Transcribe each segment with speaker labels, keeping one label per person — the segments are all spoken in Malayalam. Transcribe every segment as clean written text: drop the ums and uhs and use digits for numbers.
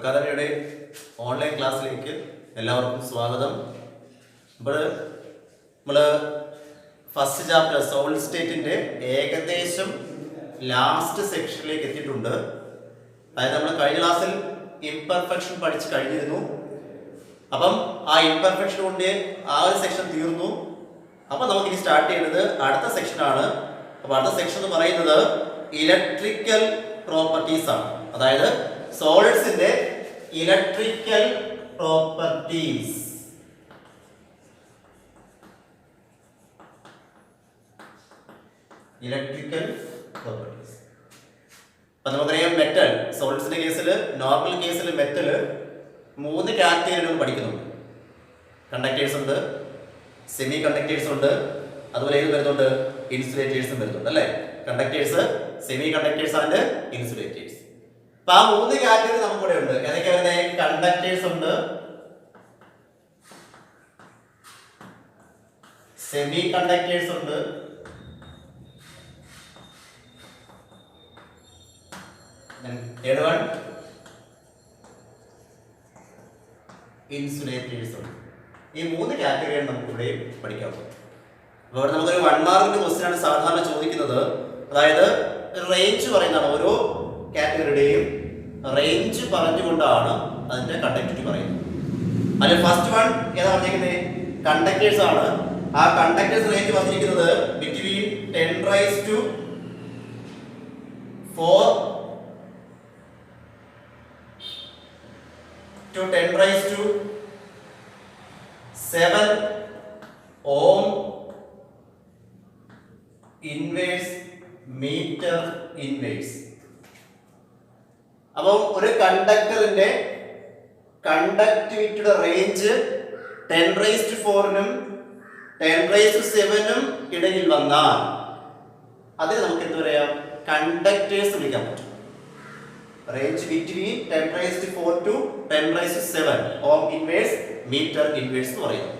Speaker 1: അക്കാദമിയുടെ ഓൺലൈൻ ക്ലാസ്സിലേക്ക് എല്ലാവർക്കും സ്വാഗതം. ഇപ്പോൾ നമ്മൾ ഫസ്റ്റ് ചാപ്റ്റർ സോളിഡ് സ്റ്റേറ്റിൻ്റെ ഏകദേശം ലാസ്റ്റ് സെക്ഷനിലേക്ക് എത്തിയിട്ടുണ്ട്. അതായത് നമ്മൾ കഴിഞ്ഞ ക്ലാസ്സിൽ ഇംപെർഫെക്ഷൻ പഠിച്ച് കഴിഞ്ഞിരുന്നു. അപ്പം ആ ഇംപെർഫെക്ഷൻ കൊണ്ട് ആ ഒരു സെക്ഷൻ തീർന്നു. അപ്പം നമുക്കിനി സ്റ്റാർട്ട് ചെയ്യുന്നത് അടുത്ത സെക്ഷനാണ്. അപ്പോൾ അടുത്ത സെക്ഷൻ എന്ന് പറയുന്നത് ഇലക്ട്രിക്കൽ പ്രോപ്പർട്ടീസ് ആണ്. അതായത് സോളിഡ്സിന്റെ ഇലക്ട്രിക്കൽ പ്രോപ്പർട്ടീസ്. Electrical properties. അപ്പൊ നമുക്കറിയാം മെറ്റൽ സോളിഡ്സിന്റെ കേസിൽ, നോർമൽ കേസിൽ മെറ്റൽ 3 കാറ്റഗറിയിലും പഠിക്കുന്നുണ്ട്. കണ്ടക്ടേഴ്സ് ഉണ്ട്, സെമി കണ്ടക്ടേഴ്സ് ഉണ്ട്, അതുപോലെ ഏത് വരുന്നുണ്ട്, ഇൻസുലേറ്റേഴ്സും വരുന്നുണ്ട് അല്ലേ. Conductors, semi conductors and insulators. അപ്പൊ ആ 3 കാറ്റഗറി നമുക്കിവിടെ ഉണ്ട്. ഏതൊക്കെയാ വരുന്നത്? കണ്ടക്ടേഴ്സ് ഉണ്ട്, സെമി കണ്ടക്ടേഴ്സ് ഉണ്ട്, ഇൻസുലേറ്റേഴ്സ് ഉണ്ട്. ഈ 3 കാറ്റഗറിയാണ് നമുക്കിവിടെ പഠിക്കാവുന്നത്. അപ്പോൾ ഇവിടെ നമുക്കൊരു 1 മാർക്കിന്റെ ക്വസ്റ്റ്യൻ ആണ് സാധാരണ ചോദിക്കുന്നത്. അതായത് റേഞ്ച് പറയുന്നതാണ്, ഓരോ കാറ്റഗറിയുടെയും റേഞ്ച് പറഞ്ഞുകൊണ്ടാണ് അതിന്റെ കണ്ടക്ടിവിറ്റി പറയുന്നത്. അതിൽ ഫസ്റ്റ് വൺ ഏതാ പറഞ്ഞിരിക്കുന്നത്? കണ്ടക്ടേഴ്സ് ആണ്. ആ കണ്ടക്ടേഴ്സ് റേഞ്ച് പറഞ്ഞിരിക്കുന്നത് between 10⁻⁴ to 10⁻⁷ ohm inverse metre inverse. അപ്പോൾ ഒരു കണ്ടക്ടറിന്റെ കണ്ടക്ടിവിറ്റിയുടെ റേഞ്ച് 10⁻⁴ 10⁻⁷ ഇടയിൽ വന്നാൽ അതിന് നമുക്ക് എന്ത് പറയാം? കണ്ടക്ടേഴ്സ് വിളിക്കാൻ പറ്റും. Range between 10⁻⁴ to 10⁻⁷ ohm inverse metre inverse എന്ന് പറയുന്നത്.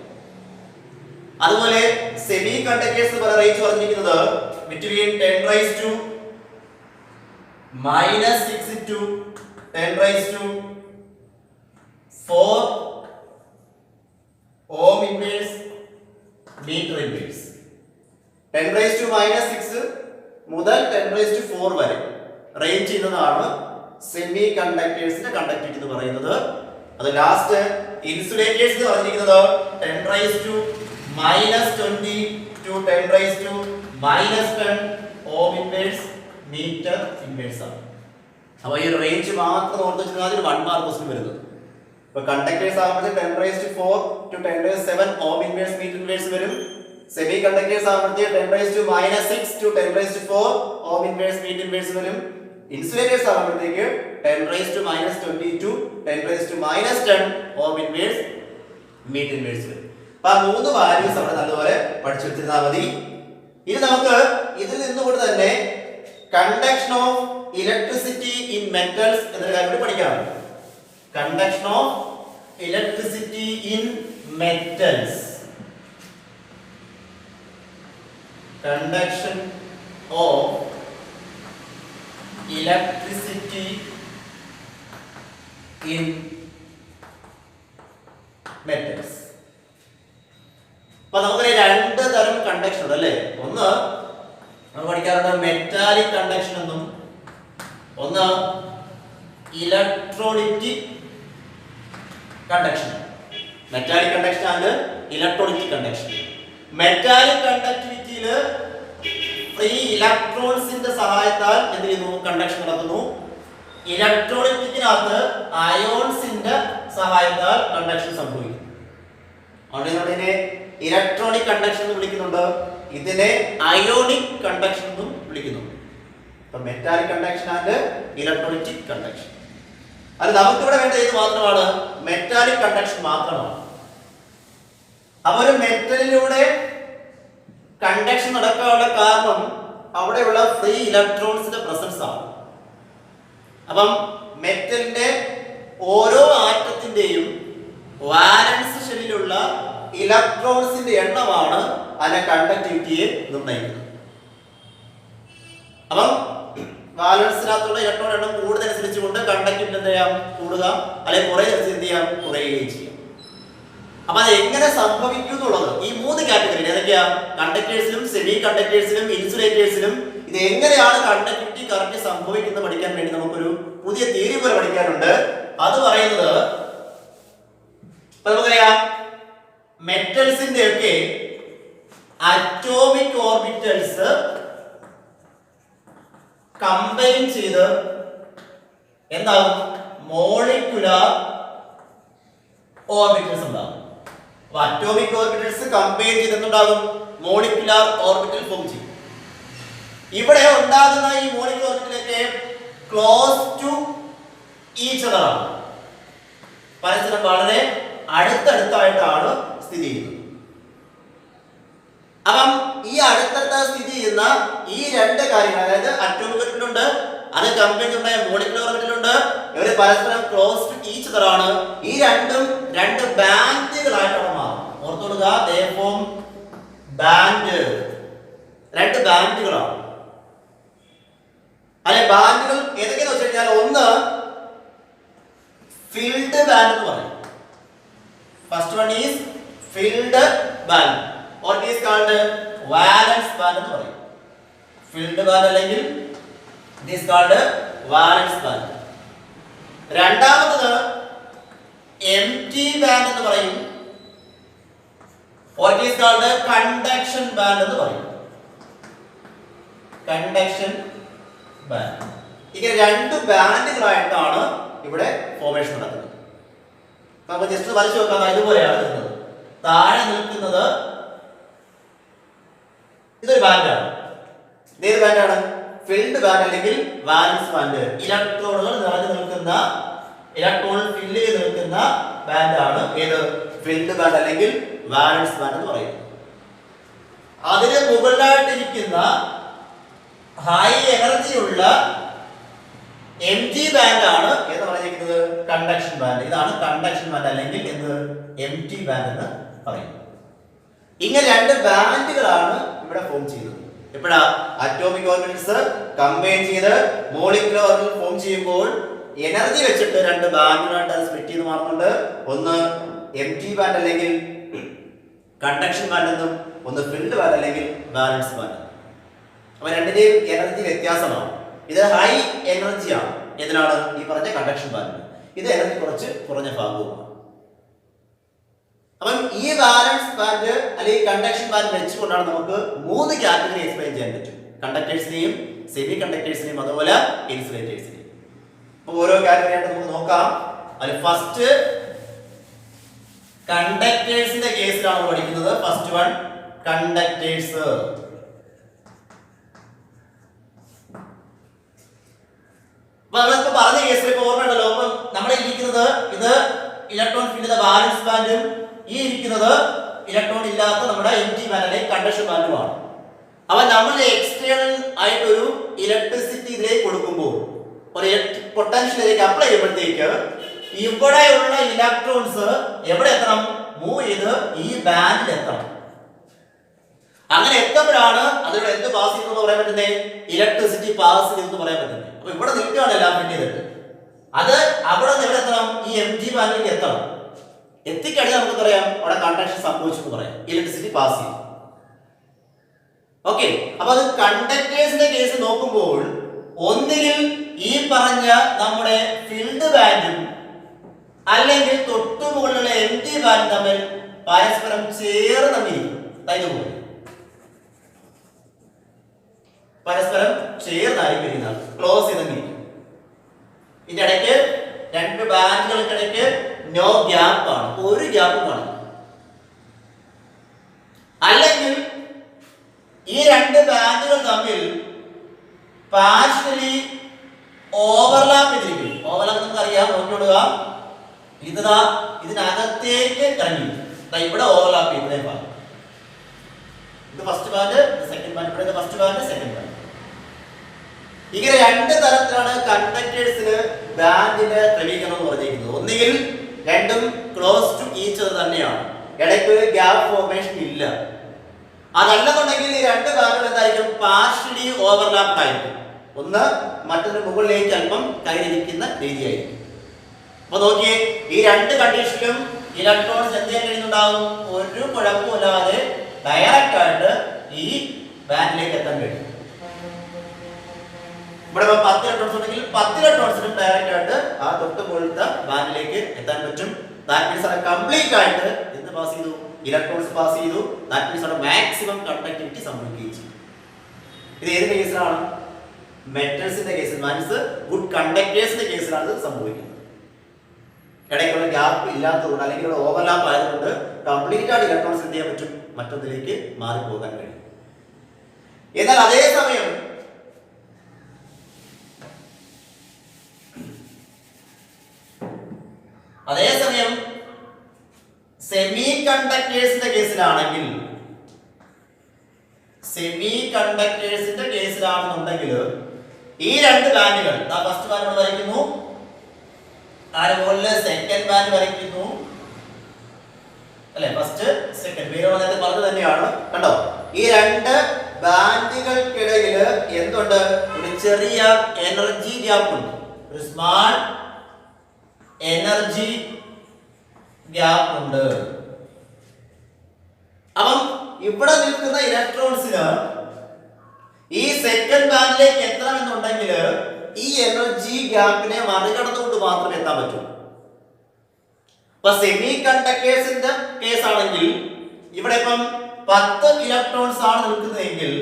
Speaker 1: അതുപോലെ സെമി കണ്ടക്ടേഴ്സ് പോലെ റേഞ്ച് പറഞ്ഞിരിക്കുന്നത് between 10⁻⁻⁻⁶ to 10⁻⁴ ohm inverse metre inverse. 10⁻⁻⁶ മുതൽ 10⁻⁴ വരെ റേഞ്ച് ചെയ്യുന്നതാണ് സെമി കണ്ടക്ടേഴ്സിന്റെ കണ്ടക്ടിവിറ്റി എന്ന് പറയുന്നത്. അത് ലാസ്റ്റ് ഇൻസുലേറ്റേഴ്സ് എന്ന് പറഞ്ഞിരിക്കുന്നത് 10⁻⁻⁻20 to 10⁻⁻⁻10 ohm inverse metre inverse ആണ്. അപ്പോൾ ഈ റേഞ്ച് മാത്രം ഓർത്ത് വെച്ചാൽ 1 മാർക്ക് ക്വസ്റ്റ്യൻ വരുന്നത്. ഇപ്പൊ കണ്ടക്ടേഴ്സ് ആകുമ്പോൾ 10⁻⁴ to 10⁻⁷ ohm inverse metre inverse വരും. സെമി കണ്ടക്ടേഴ്സ് ആകുമ്പോൾ 10⁻⁻⁻6 to 10⁻⁴ ohm inverse metre inverse വരും. ഇൻസുലേറ്റേഴ്സ് ആകുമ്പോഴത്തേക്ക് 10⁻⁻20 to 10⁻⁻10 ohm inverse metre inverse വരും. അപ്പൊ ആ 3 വാല്യൂസ് അവിടെ നല്ലപോലെ പഠിച്ചു വെച്ചിരുന്നാൽ മതി. ഇനി നമുക്ക് ഇതിൽ നിന്നുകൊണ്ട് തന്നെ conduction of electricity in metals എന്നൊരു കാര്യം കൂടി പഠിക്കാറുണ്ട്. Conduction of electricity in metals. Conduction of electricity in metals. അപ്പൊ നമുക്ക് 2 തരം കണ്ടക്ഷൻ ഉണ്ട് അല്ലേ. ഒന്ന് നമ്മൾ പഠിക്കാറുണ്ട് മെറ്റാലിക് കണ്ടക്ഷൻ എന്നും, ഒന്ന് electrolytic conduction. Metallic conduction and electrolytic conduction. Metallic കണ്ടക്ടിവിറ്റിയിൽ ഫ്രീ ഇലക്ട്രോൺസിന്റെ സഹായത്താൽ എന്ത് ചെയ്യുന്നു? കണ്ടക്ഷൻ നടക്കുന്നു. ഇലക്ട്രോലൈറ്റിക്കിനകത്ത് അയോൺസിന്റെ സഹായത്താൽ കണ്ടക്ഷൻ സംഭവിക്കുന്നു. അതിനെ ഇലക്ട്രോണിക് കണ്ടക്ഷൻ എന്ന് വിളിക്കുന്നുണ്ട്, ഇതിനെ അയോണിക് കണ്ടക്ഷൻ എന്നും വിളിക്കുന്നുണ്ട്. അപ്പൊ metallic conduction and electrolytic conduction. അത് നമുക്കിവിടെ വേണ്ട ഇത് മാത്രമാണ്, മെറ്റാലിക് കണ്ടക്ഷൻ മാത്രമാണ്. അപ്പൊ ഒരു മെറ്റലിലൂടെ കണ്ടക്ഷൻ നടക്കാനുള്ള കാരണം അവിടെയുള്ള ഫ്രീ ഇലക്ട്രോൺസിന്റെ പ്രസൻസ് ആണ്. അപ്പം മെറ്റലിന്റെ ഓരോ ആറ്റത്തിന്റെയും വാലൻസ് ഷെല്ലിലുള്ള ഇലക്ട്രോൺസിന്റെ എണ്ണമാണ് അതിന്റെ കണ്ടക്ടിവിറ്റിയെ നിർണ്ണയിക്കുന്നത്. അപ്പം വാലൻസിനകത്തുള്ള ഇലക്ട്രോൺ എണ്ണം കൂടുന്നതനുസരിച്ചുകൊണ്ട് കണ്ടക്ടിവിറ്റി എന്ത് ചെയ്യാം, കൂടുക, അല്ലെങ്കിൽ കുറയുന്നതനുസരിച്ച് എന്ത് ചെയ്യാം, കുറയുകയും ചെയ്യും. അപ്പൊ അത് എങ്ങനെ സംഭവിക്കും എന്നുള്ളത് ഈ 3 കാറ്റഗറി ഏതൊക്കെയാ, കണ്ടക്ടേഴ്സിലും സെമി കണ്ടക്ടേഴ്സിലും ഇൻസുലേറ്റേഴ്സിലും ഇത് എങ്ങനെയാണ് കണ്ടക്ടിവിറ്റി കറക്റ്റ് സംഭവിക്കുന്നത് പഠിക്കാൻ വേണ്ടി നമുക്കൊരു പുതിയ തിയറി പോലെ പഠിക്കാനുണ്ട്. അത് പറയുന്നത് നമുക്കറിയാം മെറ്റൽസിന്റെ ഒക്കെ അറ്റോമിക് ഓർബിറ്റൽസ് കമ്പൈൻ ചെയ്ത് എന്താവും, മോളിക്കുലാർ ഓർബിറ്റൽസ് ഉണ്ടാകും. അപ്പൊ അറ്റോമിക് ഓർബിറ്റൽസ് കമ്പൈൻ ചെയ്ത് എന്തുണ്ടാകും, മോളിക്കുലാർ ഓർബിറ്റൽ ഫോം ചെയ്യും. ഇവിടെ ഉണ്ടാകുന്ന ഈ മോളിക്കുലാർ ഓർബിറ്റലൊക്കെ ക്ലോസ് ടു ഈച്ച് അതർ ആണ്, പരസ്പരം വളരെ അടുത്തടുത്തായിട്ടാണ് സ്ഥിതി ചെയ്യുന്നത്. അപ്പം ഈ അടുത്തടുത്ത സ്ഥിതി ചെയ്യുന്ന ഈ 2 കാര്യങ്ങൾ, അതായത് അറ്റോമിക് ഓർബിറ്റൽ ഉണ്ട്, അത് കമ്പൈൻ ചെയ്തുണ്ടായ മോളിക്കുലാർ ഓർബിറ്റൽ ഉണ്ട്, ഇവര് പരസ്പരം ക്ലോസ് ടു ഈച്ച് അതർ ആണ്. ഈ രണ്ടും 2 ബാൻഡുകളായിട്ടാണ് മാറും. ഓർത്തോളുക, ദേ ഫോം ബാൻഡ്, 2 ബാൻഡുകളാണ്. അല്ലെ, ബാൻഡുകൾ ഏതൊക്കെയാന്ന് വെച്ച് കഴിഞ്ഞാൽ, ഒന്ന് ഫിൽഡ് ബാൻഡ് എന്ന് പറയും. First one is filled band, or it is called valence band എന്ന് പറയും. ഫിൽഡ് ബാൻഡ് അല്ലെങ്കിൽ it is called valence band. രണ്ടാമത്തേത് empty band എന്ന് പറയും, or it is called conduction band എന്ന് പറയും. Conduction band. ഇങ്ങനെ 2 ബാൻഡുകളായിട്ടാണ് ഇവിടെ ഫോർമേഷൻ നടക്കുന്നത്. നമുക്ക് ജസ്റ്റ് വരച്ചു നോക്കാം. ഇതുപോലെയാണ് വരുന്നത്. താഴെ നിൽക്കുന്നത് ഇതൊരു ബാൻഡാണ്. ഏത് ബാൻഡാണ്? ഫിൽഡ് ബാൻഡ് അല്ലെങ്കിൽ വാലൻസ് ബാൻഡ്. ഇലക്ട്രോണുകൾ നിറഞ്ഞു നിൽക്കുന്ന, ഇലക്ട്രോൺ ഫില്ല് ചെയ്ത് നിൽക്കുന്ന ബാൻഡാണ് ഏത്, ഫിൽഡ് ബാൻഡ് അല്ലെങ്കിൽ വാലൻസ് ബാൻഡ് എന്ന് പറയുന്നത്. അതിന് മുകളിലായിട്ടിരിക്കുന്ന ഹൈ എനർജി ഉള്ള എംറ്റി ബാൻഡ് ആണ് എന്ന് പറഞ്ഞിരിക്കുന്നത് കണ്ടക്ഷൻ ബാൻഡ്. ഇതാണ് കണ്ടക്ഷൻ ബാൻഡ് അല്ലെങ്കിൽ എന്ത്, എംറ്റി ബാൻഡ് എന്ന് പറയുന്നത്. ഇങ്ങനെ 2 ബാൻഡുകളാണ് ഇവിടെ ഫോം ചെയ്യുന്നത്. എപ്പോഴാ, അറ്റോമിക് ഓർബിറ്റൽസ് കമ്പൈൻ ചെയ്ത് മോളിക്കുലർ ഓർബിറ്റൽ ഫോം ചെയ്യുമ്പോൾ എനർജി വെച്ചിട്ട് 2 ബാൻഡുകളായിട്ട് അത് സ്പ്ലിറ്റ് ചെയ്ത് മാറുന്നുണ്ട്. ഒന്ന് എംറ്റി ബാൻഡ് അല്ലെങ്കിൽ കണ്ടക്ഷൻ ബാൻഡ് എന്നും, ഒന്ന് ഫിൽഡ് ബാൻഡ് അല്ലെങ്കിൽ വാലൻസ് ബാൻഡ്. അപ്പൊ 2ന്റെയും എനർജി വ്യത്യാസമാണ്. ഇത് ഹൈ എനർജിയാണ് എന്തിനാണ്, ഈ പറഞ്ഞ കണ്ടക്ഷൻ ബാൻഡ്. ഇത് എനർജി കുറച്ച് കുറഞ്ഞ ഭാഗവുമാണ്. അപ്പം ഈ വാലൻസ് ബാൻഡ് അല്ലെങ്കിൽ കണ്ടക്ഷൻ ബാൻഡ് വെച്ചുകൊണ്ടാണ് നമുക്ക് 3 കാറ്റഗറി എക്സ്പ്ലെയിൻ ചെയ്യാൻ പറ്റും. കണ്ടക്ടേഴ്സിനെയും സെമി കണ്ടക്ടേഴ്സിനെയും അതുപോലെ ഇൻസുലേറ്റേഴ്സിനെയും. അപ്പോൾ ഓരോ കാറ്റഗറി ആയിട്ട് നമുക്ക് നോക്കാം. അതിൽ ഫസ്റ്റ് കണ്ടക്ടേഴ്സിന്റെ കേസിലാണ് പഠിക്കുന്നത്. First one conductors. നമ്മളിപ്പോ പറഞ്ഞ കേസിൽ ഇപ്പൊ ഓർമ്മയുണ്ടല്ലോ, അപ്പൊ നമ്മുടെ ഇരിക്കുന്നത് ഇത് ഇലക്ട്രോൺ ഫീൽഡ് ചെയ്ത വാലൻസ് ബാൻഡും ഈ ഇരിക്കുന്നത് ഇലക്ട്രോൺ ഇല്ലാത്ത നമ്മുടെ എംറ്റി ബാൻഡ് അല്ലെങ്കിൽ കണ്ടക്ഷൻ ബാൻഡുമാണ്. അപ്പൊ നമ്മൾ എക്സ്റ്റേണൽ ആയിട്ടൊരു ഇലക്ട്രിസിറ്റി ഇതിലേക്ക് കൊടുക്കുമ്പോൾ, ഒരു ഇലക്ട്രിക് പൊട്ടൻഷ്യലിലേക്ക് അപ്ലൈ ചെയ്യുമ്പോഴത്തേക്ക് ഇവിടെയുള്ള ഇലക്ട്രോൺസ് എവിടെ എത്തണം, മൂവ് ചെയ്ത് ഈ ബാൻഡിൽ എത്തണം. അങ്ങനെ എത്തുമ്പോഴാണ് അതിലൂടെ എന്ത് പാസ് ചെയ്യുന്നത് പറയാൻ പറ്റുന്നത്, ഇലക്ട്രിസിറ്റി പാസ് ചെയ്തെന്ന് പറയാൻ പറ്റുന്നത്. അപ്പൊ ഇവിടെ നിൽക്കുകയാണ് എല്ലാം ഫിറ്റ് ചെയ്തിട്ട്, അത് അവിടെ നിന്ന് എവിടെ എത്തണം, ഈ എംറ്റി ബാൻഡിലേക്ക് എത്തണം. എത്തിക്കഴിഞ്ഞാൽ നമുക്ക് പറയാം അവിടെ കണ്ടക്ഷൻ സംഭവിച്ചു എന്ന് പറയാം, ഇലക്ട്രിസിറ്റി പാസ് ചെയ്യും. ഓക്കെ, അപ്പൊ അത് കണ്ടക്ടേഴ്സിന്റെ കേസ് നോക്കുമ്പോൾ ഒന്നുകിൽ ഈ പറഞ്ഞ നമ്മുടെ ഫിൽഡ് ബാൻഡും അല്ലെങ്കിൽ തൊട്ടുമുകളിലുള്ള എംറ്റി ബാൻഡ് തമ്മിൽ പരസ്പരം ചേർന്നിരിക്കും. ഇതുപോലെ പരസ്പരം ചേർന്നായിരിക്കും ഇരിക്കുന്നത്, ക്ലോസ് ചെയ്തെങ്കിലും. ഇതിന്റെ ഇടയ്ക്ക് 2 ബാൻഡുകൾക്കിടയ്ക്ക് നോ ഗ്യാപ്പ് ആണ്, ഒരു ഗ്യാപ്പും കാണും. അല്ലെങ്കിൽ ഈ 2 ബാൻഡുകൾ തമ്മിൽ പാർഷ്യലി ഓവർലാപ്പ് ചെയ്തിരിക്കും. ഓവർലാപ്പ് നമുക്ക് അറിയാം, നോക്കിക്കൊടുക. ഇതാ ഇതിനകത്തേക്ക് ഇറങ്ങി, ഇവിടെ ഓവർലാപ്പ് ചെയ്യുന്ന ഭാഗം. ഇത് ഫസ്റ്റ് ബാൻഡ്, സെക്കൻഡ് ബാൻഡ്, ഇവിടെ ഫസ്റ്റ് ബാൻഡ്, സെക്കൻഡ് ബാൻഡ്. ഇങ്ങനെ 2 തരത്തിലാണ് കണ്ടക്ടേഴ്സിന് ബാൻഡിന്റെ ക്രമീകരണം എന്ന് പറഞ്ഞിരിക്കുന്നത്. ഒന്നുകിൽ രണ്ടും ക്ലോസ് ടു ഈച്ച് അതർ തന്നെയാണ്, ഇടയ്ക്ക് ഒരു ഗ്യാപ്പ് ഫോർമേഷൻ ഇല്ല. അതല്ലെന്നുണ്ടെങ്കിൽ ഈ 2 ബാൻഡുകൾ എന്തായിരിക്കും, പാർഷ്യലി ഓവർലാപ്പ് ആയിരിക്കും. ഒന്ന് മറ്റൊരു മുകളിലേക്ക് അല്പം കയറിയിരിക്കുന്ന രീതിയായിരിക്കും. അപ്പൊ നോക്കിയേ, ഈ രണ്ട് കണ്ടീഷനിലും ഇലക്ട്രോൺസ് എന്ത് ചെയ്യാൻ കഴിയുന്നുണ്ടാവും? ഒരു കുഴപ്പമില്ലാതെ ഡയറക്റ്റ് ആയിട്ട് ഈ ബാൻഡിലേക്ക് എത്താൻ കഴിയും. ഇവിടെ 10 ഇലക്ട്രോൺസ് ഉണ്ടെങ്കിൽ 10 ഇലക്ട്രോൺസിനും ഡയറക്റ്റ് ആയിട്ട് ആ തൊട്ട് മുകളിലത്തെ ബാൻഡിലേക്ക് എത്താൻ പറ്റും. ദാറ്റ് മീൻസ് അത് കംപ്ലീറ്റ് ആയിട്ട് എന്ത് പാസ് ചെയ്തു? ഇലക്ട്രോൺസ് പാസ് ചെയ്തു. ദാറ്റ് മീൻസ് അവിടെ മാക്സിമം കണ്ടക്ടിവിറ്റി സംഭവിക്കുകയും ചെയ്യും. ഇത് ഏത് കേസിലാണ്? മെറ്റൽസിന്റെ കേസിൽ, മീൻസ് ഗുഡ് കണ്ടക്ടേഴ്സിന്റെ കേസിലാണ് ഇത് സംഭവിക്കുന്നത്. ഇടയ്ക്കുള്ള ഗ്യാപ്പ് ഇല്ലാത്തതുകൊണ്ട് അല്ലെങ്കിൽ ഇവിടെ ഓവർലാപ്പ് ആയതുകൊണ്ട് കംപ്ലീറ്റ് ആയിട്ട് ഇലക്ട്രോൺസ് എന്ത് ചെയ്യാൻ പറ്റും? മറ്റൊന്നിലേക്ക് മാറിപ്പോകാൻ കഴിയും. എന്നാൽ അതേസമയം സെമി കണ്ടക്ടേഴ്സിന്റെ കേസിലാണെന്നുണ്ടെങ്കിൽ ഈ രണ്ട് ബാൻഡുകൾ, ഫസ്റ്റ് ബാൻഡ് വരയ്ക്കുന്നു, അതുപോലെ സെക്കൻഡ് ബാൻഡ് വരയ്ക്കുന്നു അല്ലെ, ഫസ്റ്റ് സെക്കൻഡ് പേര് നേരത്തെ പറഞ്ഞത് തന്നെയാണ്. കണ്ടോ, ഈ രണ്ട് ബാൻഡുകൾക്കിടയിൽ എന്തുണ്ട്? ഒരു ചെറിയ എനർജി ഗ്യാപ്പ് ഉണ്ട്, ഒരു സ്മാൾ എനർജി ഗ്യാപ്പ് ഉണ്ട്. അപ്പം ഇവിടെ നിൽക്കുന്ന ഇലക്ട്രോൺസിന് ഈ സെക്കൻഡ് ബാൻഡിലേക്ക് എത്തണമെന്നുണ്ടെങ്കിൽ ഈ എനർജി ഗ്യാപ്പിനെ മറികടന്നുകൊണ്ട് മാത്രമേ എത്താൻ പറ്റൂ. ഇപ്പൊ സെമി കണ്ടക്ടേഴ്സിന്റെ കേസ് ആണെങ്കിൽ ഇവിടെ ഇപ്പം 10 ഇലക്ട്രോൺസ് ആണ് നിൽക്കുന്നതെങ്കിൽ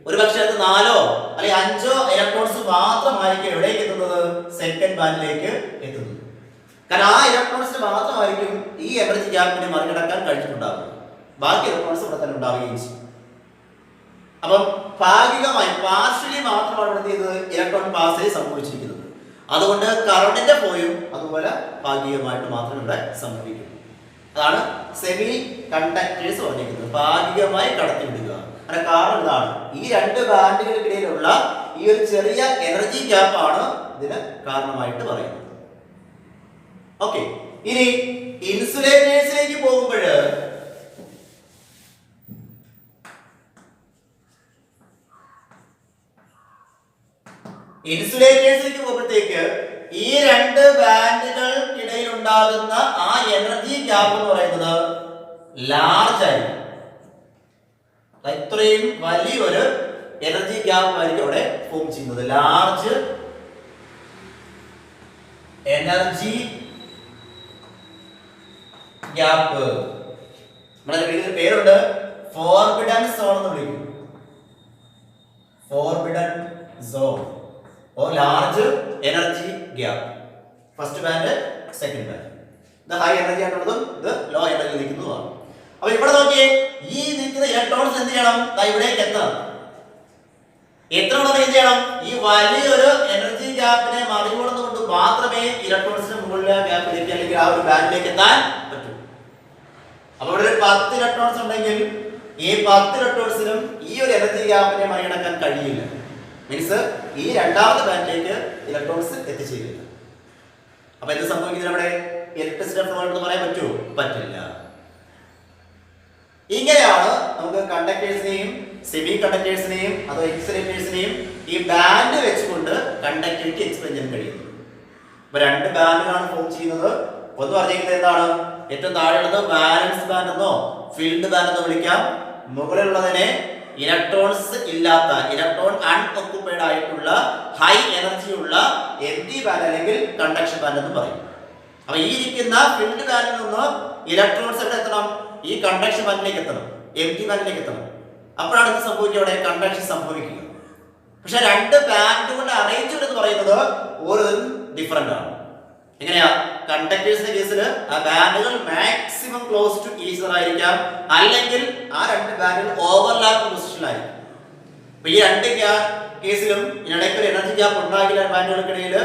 Speaker 1: ഒരു പക്ഷേ അത് 4 അല്ലെങ്കിൽ 5 ഇലക്ട്രോൺസ് മാത്രമായിരിക്കും എവിടേക്ക് എത്തുന്നത്? സെക്കൻഡ് ബാൻഡിലേക്ക് എത്തുന്നത്. കാരണം ആ ഇലക്ട്രോൺസിന് മാത്രമായിരിക്കും ഈ എനർജി ഗ്യാപ്പിനെ മറികടക്കാൻ കഴിഞ്ഞിട്ടുണ്ടാവുക. ബാക്കി ഇലക്ട്രോൺസ് ഇവിടെ തന്നെ ഉണ്ടാവുകയും ചെയ്യും. അപ്പം ഭാഗികമായി പാർഷ്യലി മാത്രമാണ് ഇവിടെ ചെയ്തത് ഇലക്ട്രോൺ പാസേജ് സംഭവിച്ചിരിക്കുന്നത്. അതുകൊണ്ട് കറണ്ടിന്റെ ഫ്ലോയും അതുപോലെ ഭാഗികമായിട്ട് മാത്രമേ ഇവിടെ സംഭവിക്കുന്നു. അതാണ് സെമി കണ്ടക്ടേഴ്സ് പറഞ്ഞിരിക്കുന്നത്, ഭാഗികമായി കടത്തിവിടുക. അതിന്റെ കാരണം ഇതാണ്, ഈ രണ്ട് ബാൻഡുകൾക്കിടയിലുള്ള ഈ ഒരു ചെറിയ എനർജി ഗ്യാപ്പാണ് ഇതിന് കാരണമായിട്ട് പറയുന്നത്. ഓക്കെ, ഇനി ഇൻസുലേറ്റേഴ്സിലേക്ക് പോകുമ്പോൾ പോകുമ്പോഴത്തേക്ക് ഈ രണ്ട് ബാൻഡുകൾക്കിടയിൽ ഉണ്ടാകുന്ന ആ എനർജി ഗ്യാപ്പ് എന്ന് പറയുന്നത് ലാർജ് ആയിരിക്കും. ഇത്രയും വലിയൊരു എനർജി ഗ്യാപ്പ് ആയിരിക്കും അവിടെ ഫോം ചെയ്യുന്നത്. ലാർജ് എനർജി ഗ്യാപ്പ്, നമ്മുടെ പേരുണ്ട്, ഫോർബിഡൻ സോൺ എന്ന് വിളിക്കും. Forbidden zone or large energy gap. First band, second band. ഇത് ഹൈ എനർജി ആയിട്ടുള്ളതും ഇത് ലോ എനർജി നിൽക്കുന്നതുമാണ്. അപ്പൊ ഇവിടെ നോക്കിയേ, ഈ നിൽക്കുന്ന ഇലക്ട്രോൺസ് എന്ത് ചെയ്യണം? ഇവിടേക്ക് എത്തണം. എന്ത് ചെയ്യണം? ഈ വലിയൊരു എനർജി ഗ്യാപ്പിനെ മറികടന്നുകൊണ്ട് മാത്രമേ ഇലക്ട്രോൺസിന് മുകളിലെ ഗ്യാപ്പിലേക്ക് അല്ലെങ്കിൽ ആ ഒരു ബാൻഡിലേക്ക് എത്താൻ പറ്റൂ. അപ്പൊ ഇവിടെ ഒരു 10 ഇലക്ട്രോൺസ് ഉണ്ടെങ്കിൽ ഈ 10 ഇലക്ട്രോൺസിനും ഈ ഒരു എനർജി ഗ്യാപ്പിനെ മറികടക്കാൻ കഴിയില്ല. മീൻസ് ഈ രണ്ടാമത്തെ ബാൻഡിലേക്ക് ഇലക്ട്രോൺസ് എത്തിച്ചേരില്ല. അപ്പൊ എന്ത് സംഭവിക്കുന്നത്? നമ്മുടെ ഇലക്ട്രിസിറ്റി ഫ്ലോ എന്ന് പറയാൻ പറ്റുമോ? പറ്റില്ല. ഇങ്ങനെയാണ് നമുക്ക് കണ്ടക്ടേഴ്സിനെയും സെമി കണ്ടക്ടേഴ്സിനെയും അതോ ഇൻസുലേറ്റേഴ്സിനെയും ഈ ബാൻഡ് വെച്ചുകൊണ്ട് കണ്ടക്ടിവിറ്റി എക്സ്പ്ലെയിൻ ചെയ്യാൻ കഴിയുന്നത്. ഇപ്പൊ രണ്ട് ബാൻഡുകളാണ് ഫോം ചെയ്യുന്നത്. ഒന്ന് പറഞ്ഞിരിക്കുന്നത് എന്താണ്? ഏറ്റവും താഴെയുള്ളത് വാലൻസ് ബാൻഡ് എന്നോ ഫീൽഡ് ബാൻഡ് എന്നോ വിളിക്കാം. മുകളിലുള്ളതിനെ ഇലക്ട്രോൺസ് ഇല്ലാത്ത, ഇലക്ട്രോൺ അൺഒക്യുപ്പൈഡ് ആയിട്ടുള്ള ഹൈ എനർജി ഉള്ള എംപ്റ്റി ബാൻഡ് അല്ലെങ്കിൽ കണ്ടക്ഷൻ ബാൻഡ് എന്ന് പറയും. അപ്പൊ ഈ ഇരിക്കുന്ന ഫീൽഡ് ബാൻഡിൽ നിന്ന് ഇലക്ട്രോൺസ് എവിടെ എത്തണം? ഈ കണ്ടക്ഷൻ ബാൻഡിലേക്ക് എത്തണം, എംപ്റ്റി ബാൻഡിലേക്ക് എത്തണം. അപ്പോഴാണ് ഇത് സംഭവിക്കുക, അവിടെ കണ്ടക്ഷൻ സംഭവിക്കുക. പക്ഷെ രണ്ട് ബാൻഡുകളുടെ അറേഞ്ച്മെന്റ് എന്ന് പറയുന്നത് ഓരോന്നും ഡിഫറെന്റ് ആണ്. എങ്ങനെയാ? കണ്ടക്ടേഴ്സിന്റെ കേസിൽ ആ ബാൻഡുകൾ maximum close to each other ആയിരിക്കാം, അല്ലെങ്കിൽ ആ രണ്ട് ബാൻഡുകൾ ഓവർലാപ്പ് പൊസിഷനിലായിരിക്കും. അപ്പൊ ഈ രണ്ട് കേസിലും ഇടയ്ക്ക് ഒരു എനർജി ഗ്യാപ്പ് ഉണ്ടാകില്ല ബാൻഡുകൾക്കിടയിൽ.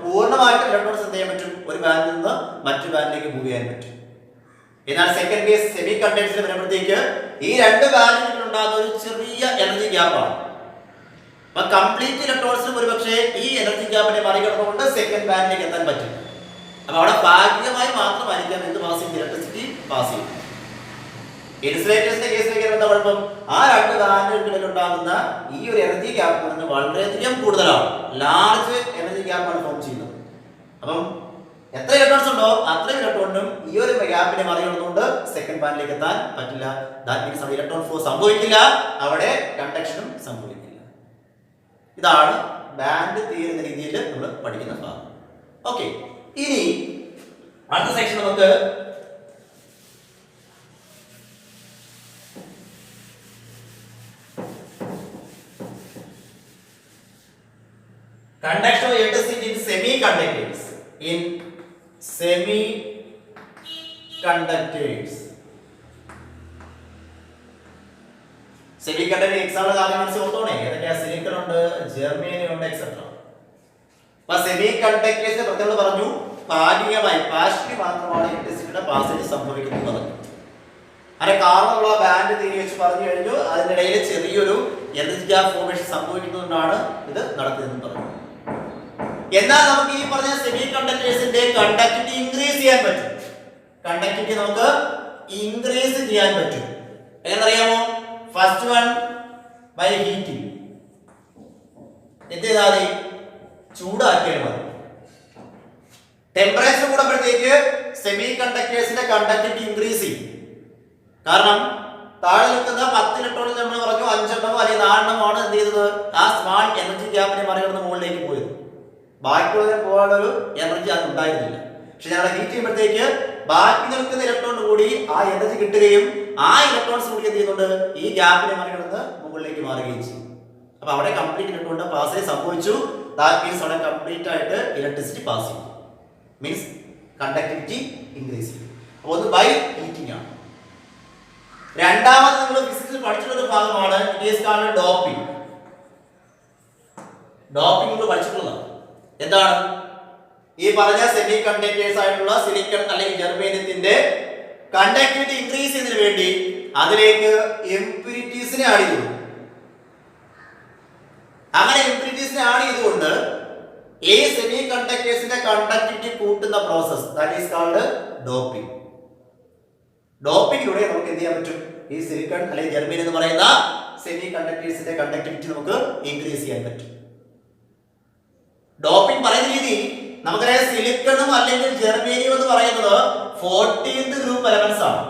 Speaker 1: പൂർണ്ണമായിട്ട് ഇലക്ട്രോൺസ് എന്ത് ചെയ്യാൻ പറ്റും? ഒരു ബാൻഡിൽ നിന്ന് മറ്റു ബാൻഡിലേക്ക് മൂവ് ചെയ്യാൻ പറ്റും. എന്നാൽ സെക്കൻഡ് കേസ് സെമി കണ്ടക്ടേഴ്സിൽ വരുമ്പോഴത്തേക്ക് ഈ രണ്ട് ബാൻഡുകളിൽ ഉണ്ടാകുന്ന ഒരു ചെറിയ എനർജി ഗ്യാപ്പാണ്. അപ്പൊ കംപ്ലീറ്റ് ഇലക്ട്രോൺസിനും ഒരുപക്ഷെ ഈ എനർജി ഗ്യാപ്പിനെ മറികടന്നുകൊണ്ട് സെക്കൻഡ് ബാൻഡിലേക്ക് എത്താൻ പറ്റും. അപ്പൊ അവിടെ ഭാഗികമായി മാത്രമായിരിക്കാം എന്ത് പാസ് ചെയ്യും? ഇലക്ട്രിസിറ്റി പാസ് ചെയ്യും. ഇൻസുലേറ്റേഴ്സിന്റെ കേസിലേക്ക് എന്താ കുഴപ്പം? ആ രണ്ട് ബാൻഡുകൾക്കിടയിൽ ഉണ്ടാകുന്ന ഈ ഒരു എനർജി ഗ്യാപ്പ് എന്ന് വളരെയധികം കൂടുതലാണ്. ലാർജ് എനർജി ഗ്യാപ്പാണ് ഫോം ചെയ്യുന്നത്. അപ്പം എത്ര ഇലക്ട്രോൺസ് ഉണ്ടോ അത്രയും ഇലക്ട്രോണിനും ഈ ഒരു ഗ്യാപ്പിനെ മറികടന്നുകൊണ്ട് സെക്കൻഡ് ബാൻഡിലേക്ക് എത്താൻ പറ്റില്ല. ദാറ്റ് മീൻസ് അവിടെ ഇലക്ട്രോൺ ഫ്ലോ സംഭവിക്കില്ല, അവിടെ കണ്ടക്ഷനും സംഭവിക്കില്ല. ഇതാണ് ബാൻഡ് തിയറി എന്ന രീതിയിൽ നമ്മൾ പഠിക്കുന്ന ഭാഗം. ഓക്കെ, ഇനി അടുത്ത സെക്ഷൻ നമുക്ക് conduction of electricity in semiconductors. In semiconductors. Semiconductor example ആദ്യം മനസ്സിലാത്തോണേ. ഏതൊക്കെയാ? സിലിക്കൺ ഉണ്ട്, ജെർമേനിയം ഉണ്ട്, എക്സെട്ര. അപ്പോൾ സെമികണ്ടക്ടേഴ്സിനെ പ്രത്യേകത പറഞ്ഞു, ഭാഗികമായി പാർഷ്യലി മാത്രമാണ് ഇലക്ട്രിസിറ്റിയുടെ പാസേജ് സംഭവിക്കുന്നത് പറഞ്ഞു. അങ്ങനെ കാരണമുള്ള ബാൻഡ് തിയറി വെച്ച് പറഞ്ഞു കഴിഞ്ഞു. അതിനിടയിൽ ചെറിയൊരു എനർജി ഗ്യാപ്പ് ഫോർമേഷൻ സംഭവിക്കുന്നതുകൊണ്ടാണ് ഇത് നടക്കുന്നതെന്ന് പറഞ്ഞു. എന്നാൽ നമുക്ക് ഈ പറഞ്ഞ സെമി കണ്ടക്ടേഴ്സിന്റെ കണ്ടക്ടിവിറ്റി ഇൻക്രീസ് ചെയ്യാൻ പറ്റും. കണ്ടക്ടിവിറ്റി നമുക്ക് ഇൻക്രീസ് ചെയ്യാൻ പറ്റും. എങ്ങനെയറിയാമോ? First one by heating. എന്ത് ചെയ്താൽ മതി? ചൂടാക്കിയാൽ മതി. ടെമ്പറേച്ചർ കൂടുമ്പോഴത്തേക്ക് സെമി കണ്ടക്ടേഴ്സിന്റെ കണ്ടക്ടിവിറ്റി ഇൻക്രീസ് ചെയ്യും. കാരണം താഴെ നിൽക്കുന്ന 10 ഇലക്ട്രോണിൽ നമ്മൾ പറഞ്ഞു 5 എണ്ണമോ അല്ലെങ്കിൽ 4 എണ്ണമാണ് എന്ത് ചെയ്തത്? ആ സ്മാൾ എനർജി ഗ്യാപ്പിനെ മറികടന്ന് മുകളിലേക്ക് പോയത്. ബാക്കിയുള്ളതിന് പോകാനൊരു എനർജി അത് ഉണ്ടായിരുന്നില്ല. പക്ഷെ ഞങ്ങൾ ഹീറ്റ് ചെയ്യുമ്പോഴത്തേക്ക് ബാക്കി നിൽക്കുന്ന ഇലക്ട്രോൺ കൂടി ആ എനർജി കിട്ടുകയും ആ ഇലക്ട്രോൺസ് കൂടി എന്ത് ചെയ്യുന്നുണ്ട്? ഈ ഗ്യാപ്പിനെ മറികടന്ന് മുകളിലേക്ക് മാറുകയും ചെയ്യും. അപ്പൊ അവിടെ കംപ്ലീറ്റ് ഇലക്ട്രോണിന്റെ പാസേജ് സംഭവിച്ചു. ദാറ്റ് മീൻസ് അവിടെ കംപ്ലീറ്റ് ആയിട്ട് ഇലക്ട്രിസിറ്റി പാസ് ചെയ്യും. മീൻസ് കണ്ടക്ടിവിറ്റി ഇൻക്രീസ് ചെയ്യും. അപ്പോൾ ഒന്ന് ബൈ ഹീറ്റിംഗ് ആണ്. രണ്ടാമത് നിങ്ങൾ ഫിസിക്സിൽ പഠിച്ചിട്ടുള്ള ഒരു ഭാഗമാണ് it is called doping. Doping നിങ്ങൾ പഠിച്ചിട്ടുള്ളതാണ്. എന്താണ്? ഈ പറഞ്ഞ സെമി കണ്ടക്ടേഴ്സ് ആയിട്ടുള്ള സിലിക്കൺ അല്ലെങ്കിൽ ജെർമേനിയത്തിന്റെ കണ്ടക്ടിവിറ്റി ഇൻക്രീസ് ചെയ്യുന്നതിന് വേണ്ടി അതിലേക്ക് ഇംപ്യൂരിറ്റീസിനെ ആഡ് ചെയ്തു. അങ്ങനെ ഇംപ്യൂരിറ്റീസിനെ ആഡ് ചെയ്തുകൊണ്ട് ഈ സെമി കണ്ടക്ടേഴ്സിന്റെ കണ്ടക്ടിവിറ്റി കൂട്ടുന്ന process that is called doping. ഡോപ്പിങ്ങിലൂടെ നമുക്ക് എന്ത് ചെയ്യാൻ പറ്റും? ഈ സിലിക്കൺ അല്ലെങ്കിൽ ജെർമേനിയം എന്ന് പറയുന്ന സെമി കണ്ടക്ടേഴ്സിന്റെ കണ്ടക്ടിവിറ്റി നമുക്ക് ഇൻക്രീസ് ചെയ്യാൻ പറ്റും. ഡോപ്പിംഗ് പറയുന്ന രീതി നമുക്കറിയാം. സിലിക്കണും അല്ലെങ്കിൽ ജെർമേനിയം എന്ന് പറയുന്നത് 14th ഗ്രൂപ്പ് എലമെന്റ്സ് ആണ്.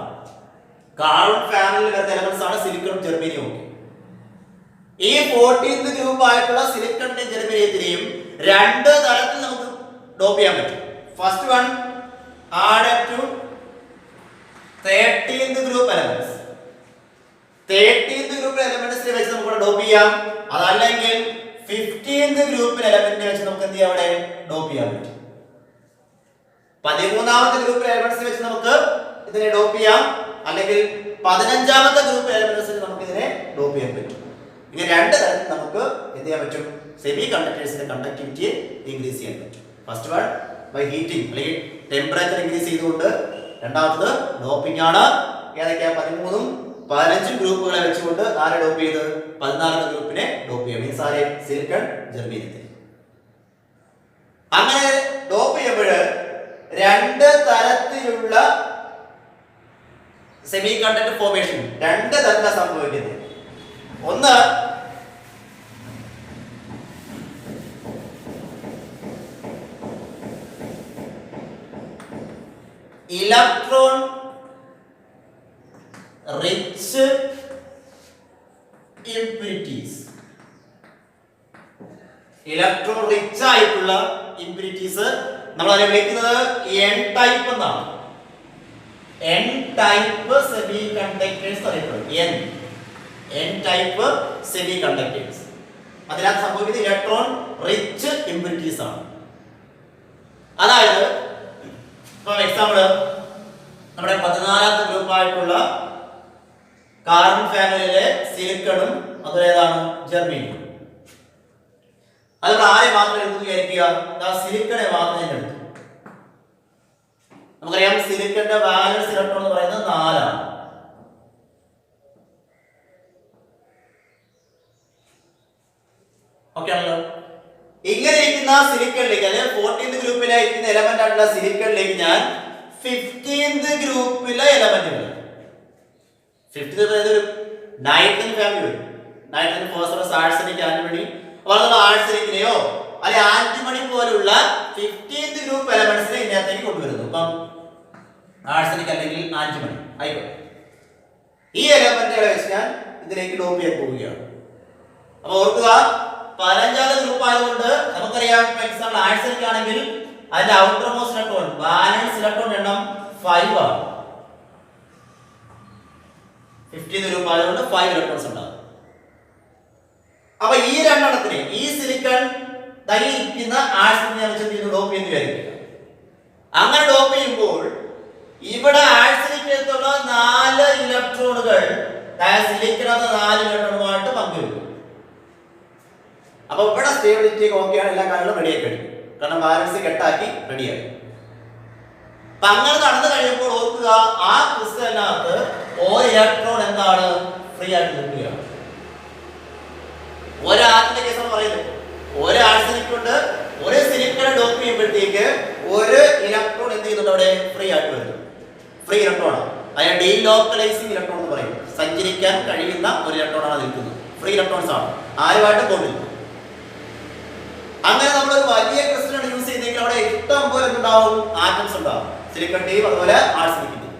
Speaker 1: കാർബൺ ഫാമിലിയിൽ വരുന്ന എലമെന്റ്സ് ആണ് സിലിക്കണും ജെർമേനിയം ഒക്കെ. ഈ 14th ഗ്രൂപ്പ് ആയിട്ടുള്ള സിലിക്കണിന്റെയും ജെർമേനിയത്തിനെയും രണ്ട് തരത്തിൽ നമുക്ക് ഡോപ്പ് ചെയ്യാൻ പറ്റും. First one added to 13th group elements. 13th group എലമെന്റ്സിനെ വെച്ച് നമുക്ക് ഡോപ്പ് ചെയ്യാം. അതല്ലെങ്കിൽ 15th ഗ്രൂപ്പ് എലമെന്റിനെ വെച്ച് നമുക്ക് എന്ത് ചെയ്യാം? അവിടെ ഡോപ്പ് ചെയ്യാൻ പറ്റും. 13ാമത്തെ ഗ്രൂപ്പ് എലമെന്റ്സിനെ വെച്ച് നമുക്ക് ഇതിനെ ഡോപ്പ് ചെയ്യാം. അല്ലെങ്കിൽ 15ാമത്തെ ഗ്രൂപ്പ് എലമെന്റ്സിനെ നമുക്ക് ഇതിനെ ഡോപ്പ് ചെയ്യാൻ പറ്റും. ഇങ്ങനെ രണ്ട് തരത്തിൽ നമുക്ക് എന്ത് ചെയ്യാൻ പറ്റും? സെമി കണ്ടക്ടേഴ്സിന്റെ കണ്ടക്ടിവിറ്റിയെ ഇൻക്രീസ് ചെയ്യാൻ പറ്റും. ഫസ്റ്റ് വൺ ബൈ ഹീറ്റിംഗ് അല്ലെങ്കിൽ ടെമ്പറേച്ചർ ഇൻക്രീസ് ചെയ്തുകൊണ്ട്. രണ്ടാമത്തത് ഡോപ്പിംഗ് ആണ്. ഏതൊക്കെയാ? 13ഉം 15 ഗ്രൂപ്പുകളെ വെച്ചുകൊണ്ട് ആരെ ഡോപ്പ് ചെയ്ത്? 14ാമത്തെ ഗ്രൂപ്പിനെ ഡോപ്പ് ചെയ്യാം. മീൻസ് ആരെ? സിലിക്കൺ ജെർമേനിയത്തിന്. അങ്ങനെ ഡോപ്പ് ചെയ്യുമ്പോൾ രണ്ട് തരത്തിലുള്ള സെമി കണ്ടക്ടർ ഫോർമേഷൻ രണ്ട് തരത്തിലാണ് സംഭവിക്കുന്നത്. ഒന്ന് electron rich impurities. Electron rich ആയിട്ടുള്ള ഇംപ്യൂരിറ്റീസ് നമ്മൾ അതിനെ വിളിക്കുന്നത് എൻ ടൈപ്പ് എന്നാണ്. എൻ ടൈപ്പ് സെമി കണ്ടക്ടേഴ്സ് അറിയപ്പെടും. N type semi conductors. അതിനകത്ത് സംഭവിക്കുന്നത് ഇലക്ട്രോൺ റിച്ച് ഇംപ്യൂരിറ്റീസ് ആണ്. അതായത് ഫോർ എക്സാമ്പിൾ നമ്മുടെ 14ാമത്തെ ഗ്രൂപ്പ് ആയിട്ടുള്ള കാർബൺ ഫാമിലിയിലെ സിലിക്കണും അതുപോലെ ഏതാണ്? ജെർമേനിയം. അതുകൊണ്ട് ആരെ മാത്രം എടുത്തു വിചാരിക്കുക? സിലിക്കണെ മാത്രം ഞാൻ എടുത്തു. നമുക്കറിയാം സിലിക്കന്റെ വാലൻസ് ഇലക്ട്രോൺ എന്ന് പറയുന്നത് 4 ആണ്. ഓക്കെ ആണല്ലോ. ഇങ്ങനെ ഇരിക്കുന്ന സിലിക്കണിലേക്ക് അല്ലെങ്കിൽ 14th ഗ്രൂപ്പിലെ ഇരിക്കുന്ന എലമെന്റ് ആയിട്ടുള്ള സിലിക്കണിലേക്ക് ഞാൻ 15th ഗ്രൂപ്പിലെ എലമെന്റുകൾ 50 അതായത് ഒരു നൈട്രജൻ ഫാമിലി വരും. Nitrogen, phosphorus, arsenic, antimony. അപ്പോൾ നമ്മൾ ആഴ്സനിക്കിനെയോ അല്ലെ ആന്റിമണി പോലുള്ള 15th ഗ്രൂപ്പ് എലമെന്റ്സിനെ ഇതിനകത്തേക്ക് കൊണ്ടുവരുന്നു. അപ്പം ആഴ്സനിക് അല്ലെങ്കിൽ ആന്റിമണി ആയിക്കോട്ടെ. ഈ എലമെന്റുകളെ വെച്ച് ഞാൻ ഇതിലേക്ക് ഡോപ്പ് ചെയ്യാൻ പോവുകയാണ്. അപ്പൊ ഓർക്കുക, പരഞ്ചാത ഗ്രൂപ്പ് ആയതുകൊണ്ട് നമുക്കറിയാം, എക്സാമ്പിൾ ആഴ്സനിക് ആണെങ്കിൽ അതിന്റെ outer most electron, balance electron എണ്ണം 5 ആണ്. 15th ഗ്രൂപ്പ് ആയതുകൊണ്ട് 5 ഇലക്ട്രോൺസ് ഉണ്ടാകും. അപ്പൊ ഈ രണ്ടെണ്ണത്തിന് ഈ സിലിക്കൺ ഇരിക്കുന്ന ആഴ്സനിക് ഞാൻ വെച്ച് ഡോപ്പ് ചെയ്യുന്ന വിചാരിക്കുക. അങ്ങനെ ഡോപ്പ് ചെയ്യുമ്പോൾ ഇവിടെ ആഴ്സനിക്കകത്തുള്ള 4 ഇലക്ട്രോണുകൾ സിലിക്കണത് 4 ഇലക്ട്രോണുമായിട്ട് പങ്കുവെക്കും. അപ്പൊ ഇവിടെ സ്റ്റേബിലിറ്റി ഓക്കെയാണ്, എല്ലാ കാര്യങ്ങളും റെഡിയാക്കി കഴിയും. കാരണം ബാലൻസ് കെട്ടാക്കി റെഡിയായി. അപ്പൊ അങ്ങനെ നടന്നു കഴിയുമ്പോൾ ഓർക്കുക, ആ ക്രിസ്റ്റലിനകത്ത് ഒരു ഇലക്ട്രോൺ എന്താണ് ഫ്രീ ആയിട്ട് നിൽക്കുകയാണ്. ഒരാറ്റിന്റെ കേസാണ് പറയുന്നത്. ഒരു ആഴ്സനിക് കൊണ്ട് ഒരു സിലിക്കൺ ഡോപ്പ് ചെയ്യുമ്പോഴത്തേക്ക് ഒരു ഇലക്ട്രോൺ എന്ത് ചെയ്യുന്നുണ്ട്, അവിടെ ഫ്രീ ആയിട്ട് വരുന്നു. ഫ്രീ ഇലക്ട്രോൺ ആണ്, അതിനെ ഡീലോക്കലൈസിംഗ് ഇലക്ട്രോൺ എന്ന് പറയും. സഞ്ചരിക്കാൻ കഴിയുന്ന ഒരു ഇലക്ട്രോൺ ആണ് നിൽക്കുന്നത്. ഫ്രീ ഇലക്ട്രോൺസ് ആണ്, ആരുമായിട്ട് കൊണ്ടിരിക്കും. അങ്ങനെ നമ്മളൊരു വലിയ ക്രിസ്റ്റൽ യൂസ് ചെയ്തെങ്കിൽ അവിടെ ഇഷ്ടം പോലെ എന്തുണ്ടാവും, ആറ്റംസ് ഉണ്ടാവും. സിലിക്കണിന്റെയും അതുപോലെ ആഴ്സനിക്കിന്റെയും.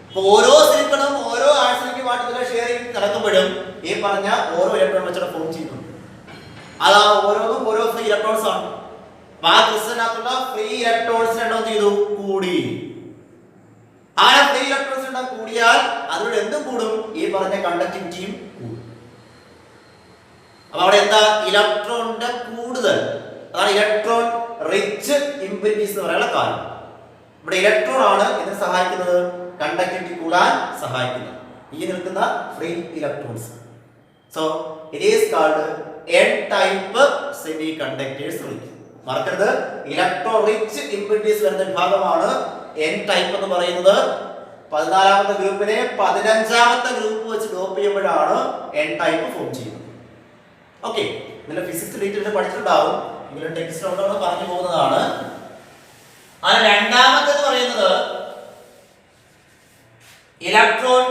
Speaker 1: അപ്പൊ ഓരോ സിലിക്കണും ഓരോ ആഴ്സനിക്കുമായിട്ട് ഷെയറിംഗ് നടക്കുമ്പോഴും ഈ പറഞ്ഞ ഓരോ ഇലക്ട്രോൺ വെച്ചിട്ട് ഫോം ചെയ്യുന്നുണ്ട്. അത് ഓരോന്നും ഓരോ ഫ്രീ ഇലക്ട്രോൺസ് ആണ്. അപ്പൊ ആ ക്രിസ്റ്റലിനകത്തുള്ള ഫ്രീ ഇലക്ട്രോൺസ് എണ്ണം ചെയ്തു കൂടി. ആ ഫ്രീ ഇലക്ട്രോൺസ് എണ്ണം കൂടിയാൽ അതിലൂടെ എന്തും കൂടും, ഈ പറഞ്ഞ കണ്ടക്ടിവിറ്റിയും കൂടും. അപ്പൊ അവിടെ എന്താ, ഇലക്ട്രോണിന്റെ കൂടുതൽ, അതാണ് ഇലക്ട്രോൺ റിച്ച് ഇംപ്യൂരിറ്റീസ് എന്ന് പറയാനുള്ള കാരണം. ഇവിടെ ഇലക്ട്രോൺ ആണ് ഇതിനെ സഹായിക്കുന്നത്, കണ്ടക്ടിവിറ്റി കൂടാൻ സഹായിക്കുന്നത് ഈ നിൽക്കുന്ന free electrons. So it is called N type semi conductors വിളിക്കും. മറക്കരുത്, ഇലക്ട്രോൺ റിച്ച് ഇംപ്യൂരിറ്റീസ് വരുന്ന വിഭാഗമാണ് എൻ ടൈപ്പ് എന്ന് പറയുന്നത്. 14ാമത്തെ ഗ്രൂപ്പിനെ 15ാമത്തെ ഗ്രൂപ്പ് വെച്ച് ഡോപ്പ് ചെയ്യുമ്പോഴാണ് എൻ ടൈപ്പ് ഫോം ചെയ്യുന്നത്. ഓക്കെ, ഇതിന്റെ ഫിസിക്സ് ഡീറ്റെയിൽസ് പഠിച്ചിട്ടുണ്ടാവും, എങ്കിലും ടെക്സ്റ്റ് ഉണ്ടോ പറഞ്ഞു പോകുന്നതാണ്. അതിന് രണ്ടാമത്തേത് പറയുന്നത് ഇലക്ട്രോൺ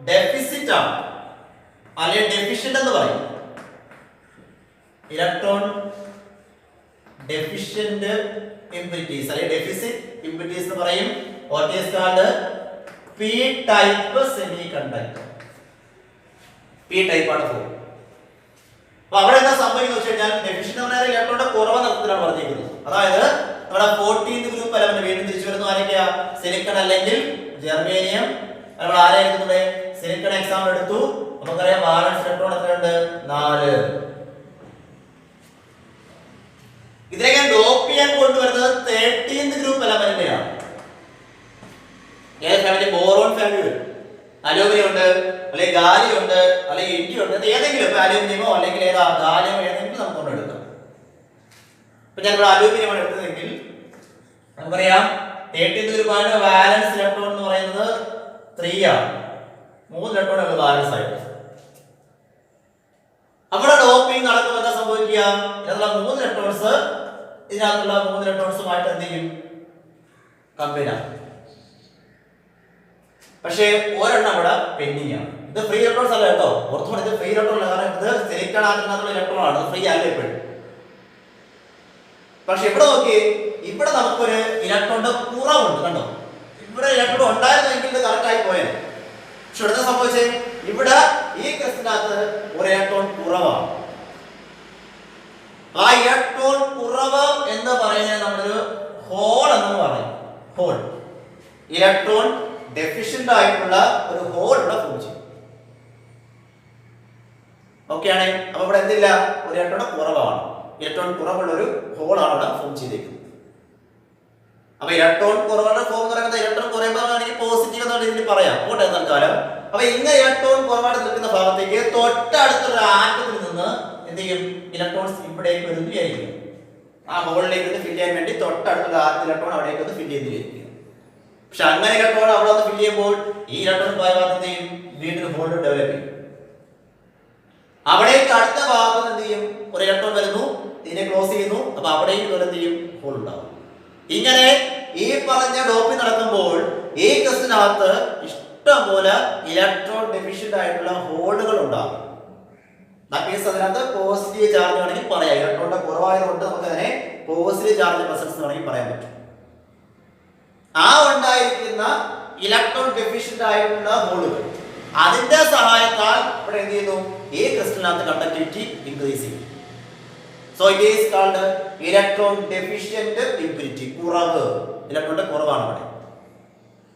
Speaker 1: ഡെഫിസിറ്റ് ആണ്, അല്ലെങ്കിൽ ഡെഫിഷ്യന്റ് എന്ന് പറയും. ഇലക്ട്രോൺ ഡെഫിഷ്യന്റ് ഇംപ്യൂരിറ്റീസ് അല്ലെങ്കിൽ ഡെഫിസിറ്റ് ഇംപ്യൂരിറ്റീസ് എന്ന് പറയും. What is called P type semi conductor. P type ആണ് ഫോം. അപ്പൊ അവിടെ എന്താ സംഭവിക്കുന്നത് വെച്ച് കഴിഞ്ഞാൽ, ഡെഫിഷ്യന്റ് എന്ന് പറഞ്ഞാൽ ഇലക്ട്രോണിന്റെ കുറവ് നിറത്തിലാണ് പറഞ്ഞിരിക്കുന്നത്. അതായത് നമ്മുടെ 14th ഗ്രൂപ്പ് എലമെന്റ് വീണ്ടും തിരിച്ചു വരുന്നു. ആരൊക്കെയാ, സിലിക്കൺ അല്ലെങ്കിൽ ജെർമേനിയം. നമ്മൾ ആരായിരുന്നു ഇവിടെ സിലിക്കൺ എക്സാമ്പിൾ എടുത്തു. നമുക്കറിയാം ബാലൻസ് ഇലക്ട്രോൺ എത്രയുണ്ട്, 4. ഇതിലേക്ക് ഡോപ്പ് ചെയ്യാൻ കൊണ്ടുവരുന്നത് 13th ഗ്രൂപ്പ് എലമെന്റിനെയാണ്. ഏത് ഫാമിലി, ബോറോൺ ഫാമിലി വരും. അലൂമിനിയം ഉണ്ട്, അല്ലെങ്കിൽ ഗാലിയം ഉണ്ട്, അല്ലെങ്കിൽ ഇൻഡി ഉണ്ട്. ഏതെങ്കിലും അലൂമിനിയമോ അല്ലെങ്കിൽ ഏതാ ഗാലിയമോ ഏതെങ്കിലും നമുക്ക് കൊണ്ടെടുക്കാം. ഇപ്പൊ ഞാൻ ഇവിടെ അലൂമിനിയമാണ് എടുത്തതെങ്കിൽ നമുക്കറിയാം 13th ഗ്രൂപ്പ് വാലൻസ് ഇലക്ട്രോൺ എന്ന് പറയുന്നത് 3 ആണ്. 3 ഇലക്ട്രോൺ ആണ് ബാലൻസ് ആയിട്ട്. അവിടെ ഡോപ്പിംഗ് നടക്കുമ്പോൾ എന്താ സംഭവിക്കുക, ഇതിലുള്ള 3 ഇലക്ട്രോൺസ് ഇതിനകത്തുള്ള 3 ഇലക്ട്രോൺസുമായിട്ട് എന്ത് ചെയ്യും, കമ്പൈൻ ആകും. പക്ഷേ ഒരെണ്ണം ഇവിടെ പെൻഡിങ് ആണ്. ഇത് ഫ്രീ ഇലക്ട്രോൺസ് അല്ല കേട്ടോ, ഓർത്തുകൊണ്ട് ഇത് ഫ്രീ ഇലക്ട്രോൺ അല്ല, കാരണം ഇത് സിലിക്കൺ ആറ്റത്തിനകത്തുള്ള ഇലക്ട്രോൺ ആണ്, ഫ്രീ അല്ല ഇപ്പോഴും. പക്ഷെ ഇവിടെ നോക്കി, ഇവിടെ നമുക്കൊരു ഇലക്ട്രോണിന്റെ കുറവുണ്ട്. കണ്ടോ, ഇവിടെ ഇലക്ട്രോൺ ഉണ്ടായിരുന്നെങ്കിൽ ഇത് കറക്റ്റ് ആയി പോയത്. പക്ഷെ ഇവിടെ സംഭവിച്ചേ, ഇവിടെ ഈ ക്രിസ്റ്റലിനകത്ത് ഒരു ഇലക്ട്രോൺ കുറവാണ്. ആ ഇലക്ട്രോൺ കുറവ് എന്ന് പറയുന്നത് നമ്മളൊരു ഹോൾ എന്ന് പറയും. ഹോൾ, ഇലക്ട്രോൺ ഡെഫിഷ്യന്റ് ആയിട്ടുള്ള ഒരു ഹോൾ ഇവിടെ ഫോം ചെയ്യും. ഓക്കെ ആണ്. അപ്പൊ ഇവിടെ എന്തില്ല, ഒരു ഇലക്ട്രോൺ കുറവാണ്. ഇലക്ട്രോൺ കുറവുള്ള ഒരു ഹോൾ ആണ് ഇവിടെ ഫോം ചെയ്തേക്കുന്നത്. അപ്പൊ ഇലക്ട്രോൺ കുറവുള്ള ഫോം എന്ന് പറയുന്നത് ഇലക്ട്രോൺ കുറയുമ്പോൾ പോസിറ്റീവ് എന്ന രീതിയിൽ പറയാം പോട്ടെ തൽക്കാലം. അപ്പൊ ഇങ്ങനെ ഇലക്ട്രോൺ കുറവായിട്ട് നിൽക്കുന്ന ഭാഗത്തേക്ക് തൊട്ടടുത്തുള്ള ആറ്റത്തിൽ നിന്ന് എന്ത് ചെയ്യും, ഇലക്ട്രോൺസ് ഇവിടേക്ക് വരുന്നു വിചാരിക്കും. ആ ഹോളിലേക്ക് ഫില്ല് ചെയ്യാൻ വേണ്ടി തൊട്ടടുത്തുള്ള ആദ്യ ഇലക്ട്രോൺ അവിടേക്ക് ഒന്ന് ഫില്ല് ചെയ്ത് വിചാരിക്കും. പക്ഷെ അങ്ങനെ ഇലക്ട്രോൺ അവിടെ ഒന്ന് ഫില്ല് ചെയ്യുമ്പോൾ ഈ ഇലക്ട്രോൺ പോയ ഭാഗത്ത് എന്ത് ചെയ്യും, വീണ്ടും ഹോൾ ഡെവലപ്പ് ചെയ്യും. അവിടേക്ക് അടുത്ത ഭാഗത്ത് എന്ത് ചെയ്യും, ഒരു ഇലക്ട്രോൺ വരുന്നു, ഇതിനെ ക്ലോസ് ചെയ്യുന്നു. അപ്പൊ അവിടേക്ക് എന്ത് ചെയ്യും, ഹോൾ ഉണ്ടാവും. ഇങ്ങനെ ഈ പറഞ്ഞ ഡോപ്പിംഗ് നടക്കുമ്പോൾ ഈ ക്രിസ്റ്റലിനകത്ത് ഇഷ്ടംപോലെ ഇലക്ട്രോൺ ഡെഫിഷ്യന്റ് ആയിട്ടുള്ള ഹോളുകൾ ഉണ്ടാകും. അതിനകത്ത് പോസിറ്റീവ് ചാർജ് വേണമെങ്കിൽ പറയാം. ഇലക്ട്രോണിന്റെ കുറവായതുകൊണ്ട് നമുക്ക് അതിനെ പോസിറ്റീവ് ചാർജ് പ്രസൻസ് എന്ന് വേണമെങ്കിൽ പറയാൻ പറ്റും. ആ ഉണ്ടായിരിക്കുന്ന ഇലക്ട്രോൺ ഡെഫിഷ്യന്റ് ആയിട്ടുള്ള ഹോളുകൾ അതിന്റെ സഹായത്താൽ ഇവിടെ എന്ത് ചെയ്യുന്നു, ഈ ക്രിസ്റ്റലിനകത്ത് കണ്ടക്ടിവിറ്റി ഇൻക്രീസ് ചെയ്യും. So it is called electron deficient impurity. കുറവ്, ഇലക്ട്രോണിന്റെ കുറവാണ് ഇവിടെ.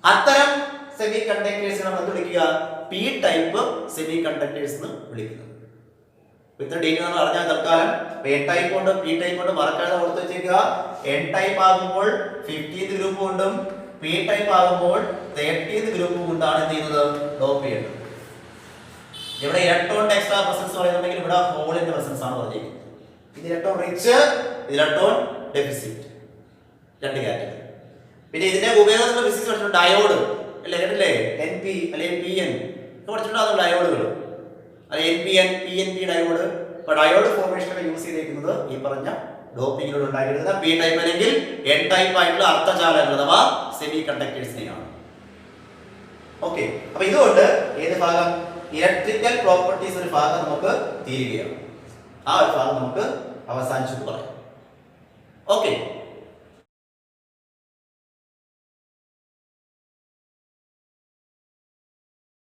Speaker 1: അത്തരം സെമി കണ്ടക്ടേഴ്സിനെ നമ്മൾ വിളിക്കുക പി ടൈപ്പ് സെമി കണ്ടക്ടേഴ്സ് എന്ന് വിളിക്കുന്നത്. ഇത്ര ഡേറ്റ് നമ്മൾ അറിഞ്ഞാൽ തൽക്കാലം എൻ ടൈപ്പ് കൊണ്ട് പി ടൈപ്പ് കൊണ്ട് മറക്കാതെ ഓർത്ത് വെച്ചേക്കുക. എൻ ടൈപ്പ് ആകുമ്പോൾ 15th ഗ്രൂപ്പ് കൊണ്ടും പി ടൈപ്പ് ആകുമ്പോൾ 30th ഗ്രൂപ്പ് കൊണ്ടാണ് എന്ത് ചെയ്യുന്നത്, ഡോപ്പ് ചെയ്യുന്നത്. ഇവിടെ ഇലക്ട്രോണിന്റെ എക്സ്ട്രാ പ്രസൻസ് പറയുന്നുണ്ടെങ്കിൽ ഇവിടെ ഹോളിന്റെ പ്രസൻസ് ആണ് പറഞ്ഞിരിക്കുന്നത്. ഇത് ഇലക്ട്രോൺ റിച്ച്, ഇലക്ട്രോൺ ഡെഫിസിറ്റ്, രണ്ട് കാറ്റഗറി. പിന്നെ ഇതിന്റെ ഉപയോഗം നമ്മൾ ഫിസിക്സ് പഠിച്ചിട്ടുണ്ട്. ഡയോഡ് അല്ലേ, കേട്ടില്ലേ? എൻ പി അല്ലെങ്കിൽ പി എൻ പഠിച്ചിട്ടുണ്ടാകും. ഡയോഡുകൾ അല്ലെ N P N P N P diode. അപ്പൊ ഡയോഡ് ഫോർമേഷനൊക്കെ യൂസ് ചെയ്തിരിക്കുന്നത് ഈ പറഞ്ഞ ഡോപ്പിങ്ങിലൂടെ ഉണ്ടാക്കിയിരുന്ന പി ടൈപ്പ് അല്ലെങ്കിൽ എൻ ടൈപ്പ് ആയിട്ടുള്ള അർദ്ധചാലകങ്ങൾ അഥവാ സെമി കണ്ടക്ടേഴ്സിനെയാണ്. ഓക്കെ, അപ്പൊ ഇതുകൊണ്ട് ഏത് ഭാഗം, ഇലക്ട്രിക്കൽ പ്രോപ്പർട്ടീസ് ഒരു ഭാഗം നമുക്ക് തീരുകയാണ്. ആ ഒരു ഭാഗം നമുക്ക് അവസാനിച്ചു പറയാം. ഓക്കെ.